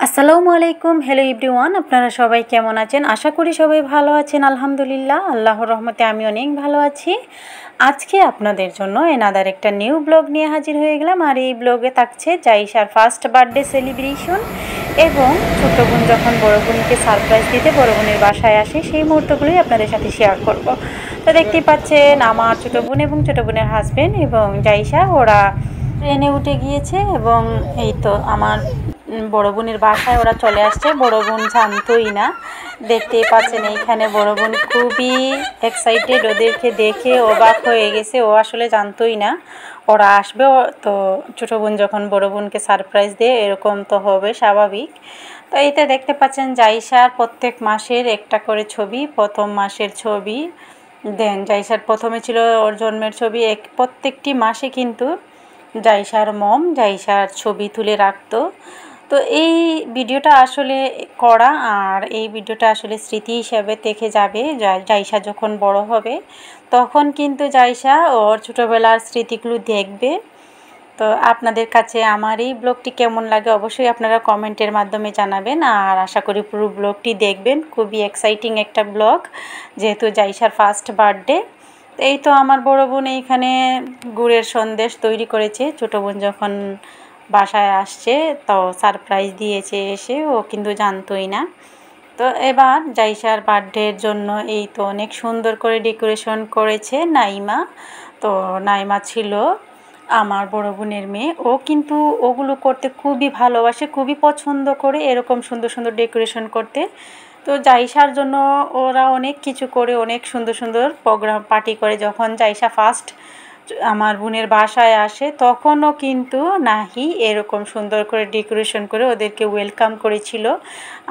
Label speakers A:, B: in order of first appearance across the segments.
A: আসসালামু আলাইকুম। Hello everyone, আপনারা সবাই কেমন আছেন? আশা করি সবাই ভালো আছেন। আলহামদুলিল্লাহ, আল্লাহর রহমতে আমি অনেক ভালো আছি। আজকে আপনাদের জন্য এনাদার একটা নিউ ব্লগ নিয়ে হাজির হয়ে গেলাম। আর এই ব্লগে থাকছে জাইশার ফার্স্ট বার্থডে সেলিব্রেশন এবং ছোট বোন যখন বড় বোনকে সারপ্রাইজ দিতে বড় বোনের বাসায় আসে সেই মুহূর্তগুলোই আপনাদের সাথে শেয়ার করব। তো দেখতেই পাচ্ছেন আমার ছোট বোন এবং ছোট বোনের হাজব্যান্ড এবং জাইশা ওরা ট্রেনে উঠে গিয়েছে এবং এই তো আমার বড় বোনের বাসায় ওরা চলে আসছে। বড় বোন জানতোই না, দেখতেই পাচ্ছেন এইখানে বড় বোন খুবই এক্সাইটেড, ওদেরকে দেখে অবাক হয়ে গেছে। ও আসলে জানতোই না ওরা আসবে। তো ছোটো বোন যখন বড় বোনকে সারপ্রাইজ দেয় এরকম তো হবে স্বাভাবিক। তো এইতে দেখতে পাচ্ছেন জাইশার প্রত্যেক মাসের একটা করে ছবি, প্রথম মাসের ছবি, দেন জাইশার প্রথমে ছিল ওর জন্মের ছবি। প্রত্যেকটি মাসে কিন্তু জাইশার মম জাইশার ছবি তুলে রাখতো। তো এই ভিডিওটা আসলে করা, আর এই ভিডিওটা আসলে স্মৃতি হিসাবে থেকে যাবে। জাইশা যখন বড় হবে তখন কিন্তু জাইশা ওর ছোটোবেলার স্মৃতিগুলো দেখবে। তো আপনাদের কাছে আমার এই ব্লগটি কেমন লাগে অবশ্যই আপনারা কমেন্টের মাধ্যমে জানাবেন, আর আশা করি পুরো ব্লগটি দেখবেন। খুবই এক্সাইটিং একটা ব্লগ, যেহেতু জাইশার ফার্স্ট বার্থডে। এই তো আমার বড় বোন এইখানে গুড়ের সন্দেশ তৈরি করেছে। ছোটো বোন যখন বাসায় আসছে তো সারপ্রাইজ দিয়েছে এসে, ও কিন্তু জানতোই না। তো এবার জাইশার বার্থডের জন্য এই তো অনেক সুন্দর করে ডেকোরেশন করেছে নাইমা। তো নাইমা ছিল আমার বড় বোনের মেয়ে, ও কিন্তু ওগুলো করতে খুবই ভালোবাসে, খুবই পছন্দ করে এরকম সুন্দর সুন্দর ডেকোরেশন করতে। তো জাইশার জন্য ওরা অনেক কিছু করে, অনেক সুন্দর সুন্দর প্রোগ্রাম পার্টি করে। যখন জাইশা ফার্স্ট আমার বোনের বাসায় আসে তখনও কিন্তু নাহি এরকম সুন্দর করে ডেকোরেশন করে ওদেরকে ওয়েলকাম করেছিল।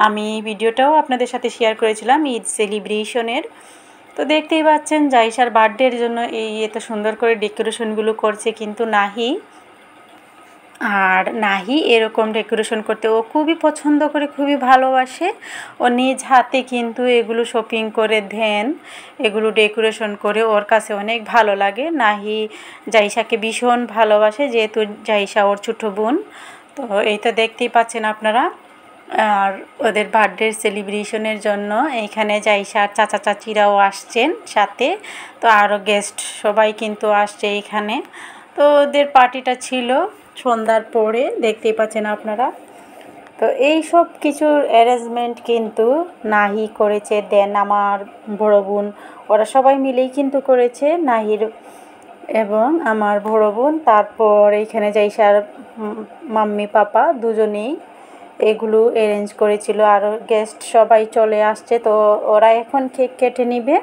A: আমি ভিডিওটাও আপনাদের সাথে শেয়ার করেছিলাম ঈদ সেলিব্রেশনের। তো দেখতেই পাচ্ছেন জাইশার বার্থডের জন্য এই এত সুন্দর করে ডেকোরেশনগুলো করছে কিন্তু নাহি। আর নাহি এরকম ডেকোরেশন করতে ও খুবই পছন্দ করে, খুবই ভালোবাসে। ও নিজ হাতে কিন্তু এগুলো শপিং করে দেন, এগুলো ডেকোরেশন করে ওর কাছে অনেক ভালো লাগে। নাহি জাইশাকে ভীষণ ভালোবাসে, যেহেতু জাইশা ওর ছোটো বোন। তো এই তো দেখতেই পাচ্ছেন আপনারা। আর ওদের বার্থডে সেলিব্রেশনের জন্য এইখানে জাইশার চাচা চাচিরাও আসছেন সাথে। তো আরও গেস্ট সবাই কিন্তু আসছে এইখানে। তো ওদের পার্টিটা ছিল সন্ধ্যার পরে, দেখতেই পাচ্ছেন আপনারা। তো এই সব কিছুর অ্যারেঞ্জমেন্ট কিন্তু নাহি করেছে, দেন আমার বড় বোন, ওরা সবাই মিলেই কিন্তু করেছে, নাহির এবং আমার বড় বোন। তারপর এইখানে জাইশার মাম্মি পাপা দুজনেই এগুলো অ্যারেঞ্জ করেছিল। আরও গেস্ট সবাই চলে আসছে, তো ওরা এখন কেক কেটে নিবে।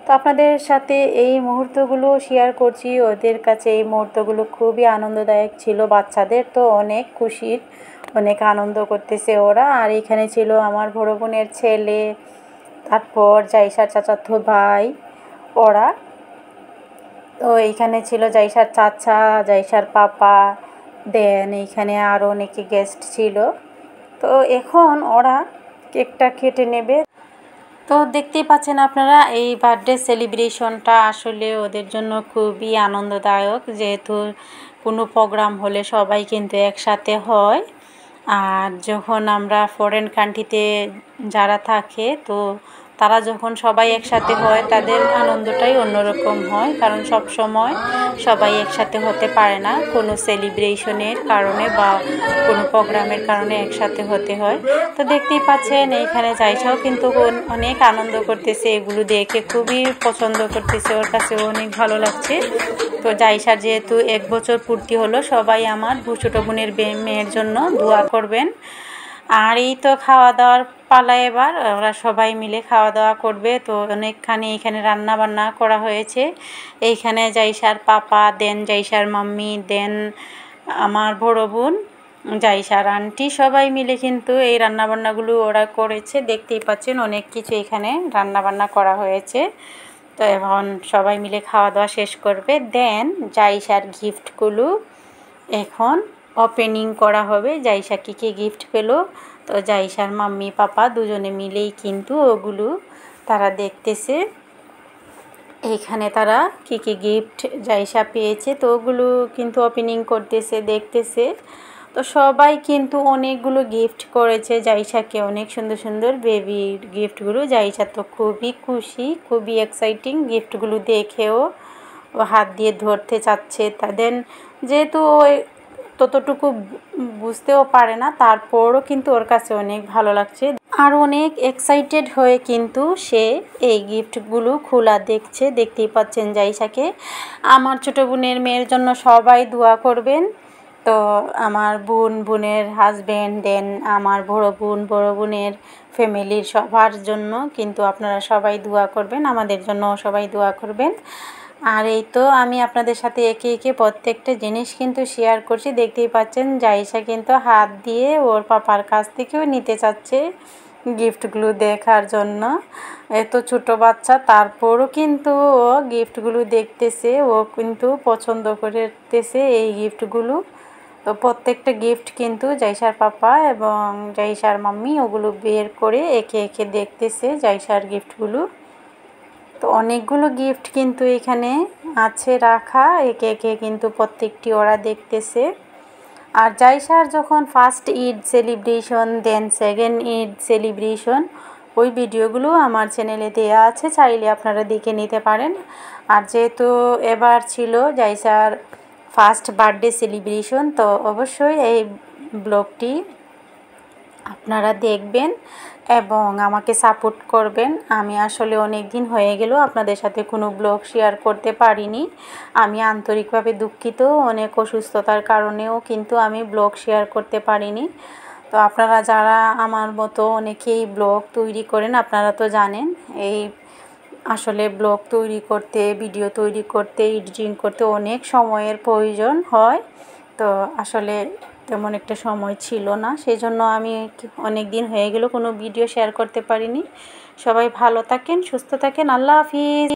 A: তো আপনাদের সাথে এই মুহূর্তগুলো শেয়ার করছি। ওদের কাছে এই মুহূর্তগুলো খুবই আনন্দদায়ক ছিল, বাচ্চাদের তো অনেক খুশির, অনেক আনন্দ করতেছে ওরা। আর এখানে ছিল আমার বড় বোনের ছেলে, তারপর জাইশার চাচাতো ভাই ওরা। তো এইখানে ছিল জাইশার চাচা, জাইশার পাপা, দেন এইখানে আরও অনেকে গেস্ট ছিল। তো এখন ওরা কেকটা কেটে নেবে। তো দেখতেই পাচ্ছেন আপনারা এই বার্থডে সেলিব্রেশনটা আসলে ওদের জন্য খুবই আনন্দদায়ক, যেহেতু কোনো প্রোগ্রাম হলে সবাই কিন্তু একসাথে হয়। আর যখন আমরা ফরেন কান্ট্রিতে যারা থাকে তো তারা যখন সবাই একসাথে হয় তাদের আনন্দটাই অন্যরকম হয়, কারণ সব সময় সবাই একসাথে হতে পারে না, কোনো সেলিব্রেশনের কারণে বা কোনো প্রোগ্রামের কারণে একসাথে হতে হয়। তো দেখতেই পাচ্ছেন এইখানে জাইশাও কিন্তু অনেক আনন্দ করতেছে, এগুলো দেখে খুবই পছন্দ করতেছে, ওর কাছে অনেক ভালো লাগছে। তো জাইশার যেহেতু 1 বছর পূর্তি হলো, সবাই আমার ছোটো বোনের মেয়ের জন্য দোয়া করবেন। আর এই তো খাওয়া দাওয়ার পালা, এবার ওরা সবাই মিলে খাওয়া দাওয়া করবে। তো অনেকখানি এখানে রান্না বান্না করা হয়েছে। এইখানে জাইশার পাপা, দেন জাইশার মাম্মি, দেন আমার বড় বোন, জাইশার আন্টি, সবাই মিলে কিন্তু এই রান্নাবান্নাগুলো ওরা করেছে। দেখতেই পাচ্ছেন অনেক কিছু এখানে রান্নাবান্না করা হয়েছে। তো এখন সবাই মিলে খাওয়া দাওয়া শেষ করবে, দেন জাইশার গিফটগুলো এখন ওপেনিং করা হবে। জাইশা কী কী গিফট পেলো, তো জাইশার মাম্মি পাপা দুজনে মিলেই কিন্তু ওগুলো তারা দেখতেছে। এইখানে তারা কী কী গিফট জাইশা পেয়েছে তো ওগুলো কিন্তু ওপেনিং করতেছে, দেখতেছে। তো তো সবাই কিন্তু অনেকগুলো গিফট করেছে জাইসাকে, অনেক সুন্দর সুন্দর বেবির গিফটগুলো। জাইসা তো খুবই খুশি, খুবই এক্সাইটিং গিফটগুলো দেখেও। ও হাত দিয়ে ধরতে চাচ্ছে তাদের, যেহেতু ওই ততটুকু বুঝতেও পারে না, তারপরও কিন্তু ওর কাছে অনেক ভালো লাগছে আর অনেক এক্সাইটেড হয়ে কিন্তু সে এই গিফটগুলো খোলা দেখছে। দেখতেই পাচ্ছেন জাইসাকে। আমার ছোটো বোনের মেয়ের জন্য সবাই দোয়া করবেন। তো আমার বোনের হাজব্যান্ড, দেন আমার বড় বোনের ফ্যামিলির সবার জন্য কিন্তু আপনারা সবাই দোয়া করবেন, আমাদের জন্য সবাই দোয়া করবেন। আর এই তো আমি আপনাদের সাথে একে একে প্রত্যেকটা জিনিস কিন্তু শেয়ার করছি। দেখতেই পাচ্ছেন জাইসা কিন্তু হাত দিয়ে ওর পাপার কাছ থেকেও নিতে চাচ্ছে গিফটগুলো দেখার জন্য। এত ছোটো বাচ্চা তারপরও কিন্তু ও গিফটগুলো দেখতেছে, ও কিন্তু পছন্দ করতেছে এই গিফটগুলো। তো প্রত্যেকটা গিফট কিন্তু জাইসার পাপা এবং জাইসার মাম্মি ওগুলো বের করে একে একে দেখতেছে জাইসার গিফটগুলো। তো অনেকগুলো গিফট কিন্তু এখানে আছে রাখা, একে একে কিন্তু প্রত্যেকটি ওরা দেখতেছে। আর জাইসার যখন first Eid celebration, then second Eid celebration, ওই ভিডিওগুলো আমার চ্যানেলে দেওয়া আছে, চাইলে আপনারা দেখে নিতে পারেন। আর যেহেতু এবার ছিল জাইসার ফার্স্ট বার্থডে সেলিব্রেশন, তো অবশ্যই এই ব্লগটি আপনারা দেখবেন এবং আমাকে সাপোর্ট করবেন। আমি আসলে অনেক দিন হয়ে গেল আপনাদের সাথে কোনো ব্লগ শেয়ার করতে পারিনি, আমি আন্তরিকভাবে দুঃখিত। অনেক অসুস্থতার কারণেও কিন্তু আমি ব্লগ শেয়ার করতে পারিনি। তো আপনারা যারা আমার মতো অনেকেই ব্লগ তৈরি করেন, আপনারা তো জানেন এই আসলে ব্লগ তৈরি করতে, ভিডিও তৈরি করতে, এডিটিং করতে অনেক সময়ের প্রয়োজন হয়। তো আসলে তেমন একটা সময় ছিল না, সেই জন্য আমি অনেক দিন হয়ে গেল কোনো ভিডিও শেয়ার করতে পারিনি। সবাই ভালো থাকেন, সুস্থ থাকেন, আল্লাহ হাফিজ।